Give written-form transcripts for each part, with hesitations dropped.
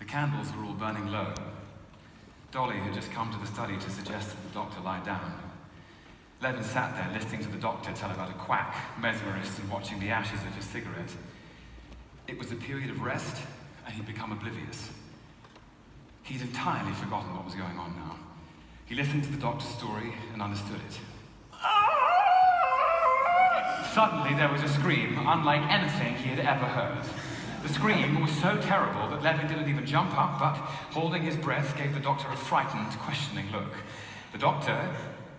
candles were all burning low. Dolly had just come to the study to suggest that the doctor lie down. Levin sat there listening to the doctor tell about a quack, mesmerist, and watching the ashes of his cigarette. It was a period of rest, and he'd become oblivious. He'd entirely forgotten what was going on now. He listened to the doctor's story and understood it. Suddenly there was a scream unlike anything he had ever heard. The scream was so terrible that Levin didn't even jump up, but, holding his breath, gave the doctor a frightened, questioning look. The doctor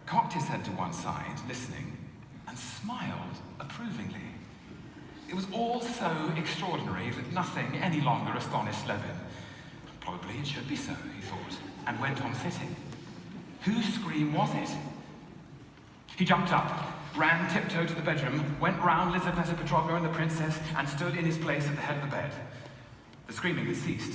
cocked his head to one side, listening, and smiled approvingly. It was all so extraordinary that nothing any longer astonished Levin. Probably it should be so, he thought, and went on sitting. Whose scream was it? He jumped up, ran tiptoe to the bedroom, went round Lizaveta Petrovna and the princess, and stood in his place at the head of the bed. The screaming had ceased,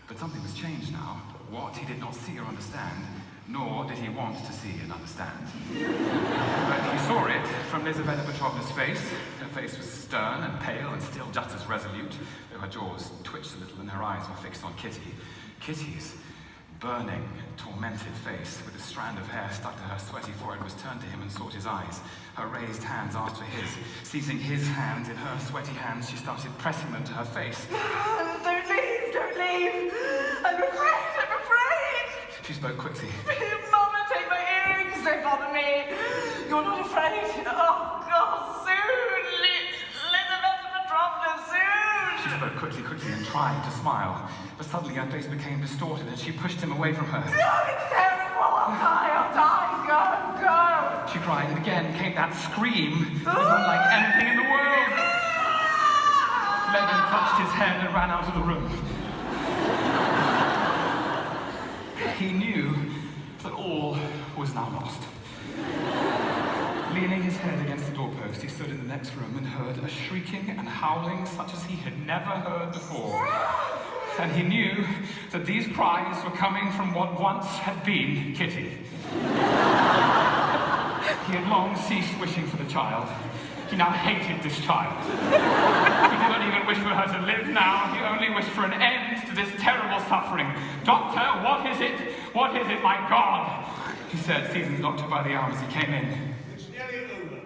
but something was changed now. What, he did not see or understand, nor did he want to see and understand. But he saw it from Lizaveta Petrovna's face. Her face was stern and pale and still just as resolute, though her jaws twitched a little and her eyes were fixed on Kitty. Kitty's burning, tormented face, with a strand of hair stuck to her sweaty forehead, was turned to him and sought his eyes. Her raised hands asked for his. Seizing his hands in her sweaty hands, she started pressing them to her face. Don't leave, don't leave! I'm afraid! She spoke quickly. Mama, take my earrings, don't bother me! You're not afraid? Oh, God, soon! Lizaveta Petrovna, soon! She spoke quickly and tried to smile, but suddenly her face became distorted and she pushed him away from her. No, it's terrible! I'll die! Go! She cried, and again came that scream that was unlike anything in the world. Levin clutched his head and ran out of the room. He knew that all was now lost. Leaning his head against the doorpost, he stood in the next room and heard a shrieking and howling such as he had never heard before. And he knew that these cries were coming from what once had been Kitty. He had long ceased wishing for the child. He now hated this child. He did not even wish for her to live now. He only wished for an end to this terrible suffering. Doctor, what is it? What is it, my God? He said, seizing the doctor by the arm as he came in. It's nearly over.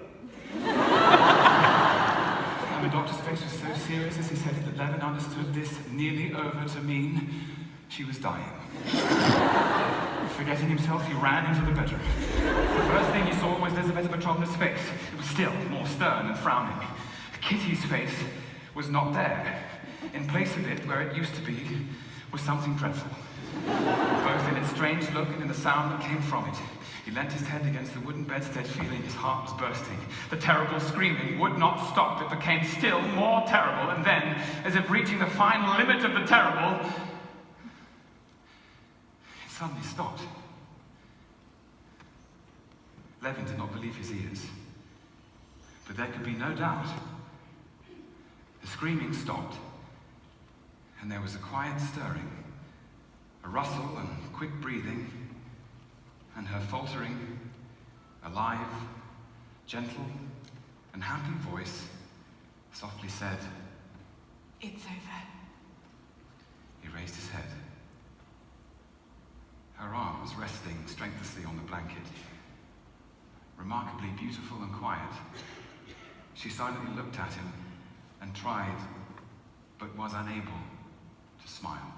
And the doctor's face was so serious as he said it that Levin understood this nearly over to mean she was dying. Forgetting himself, he ran into the bedroom. The first thing he saw was Lizaveta Petrovna's face. It was still more stern and frowning. Kitty's face was not there. In place of it, where it used to be, was something dreadful. Both in its strange look and in the sound that came from it. He leant his head against the wooden bedstead, feeling his heart was bursting. The terrible screaming would not stop. It became still more terrible, and then, as if reaching the final limit of the terrible, it suddenly stopped. Levin did not believe his ears. But there could be no doubt. The screaming stopped, and there was a quiet stirring, a rustle and quick breathing, and her faltering, alive, gentle, and happy voice softly said, It's over. He raised his head. Her arm was resting strengthlessly on the blanket. Remarkably beautiful and quiet, she silently looked at him and tried, but was unable, to smile.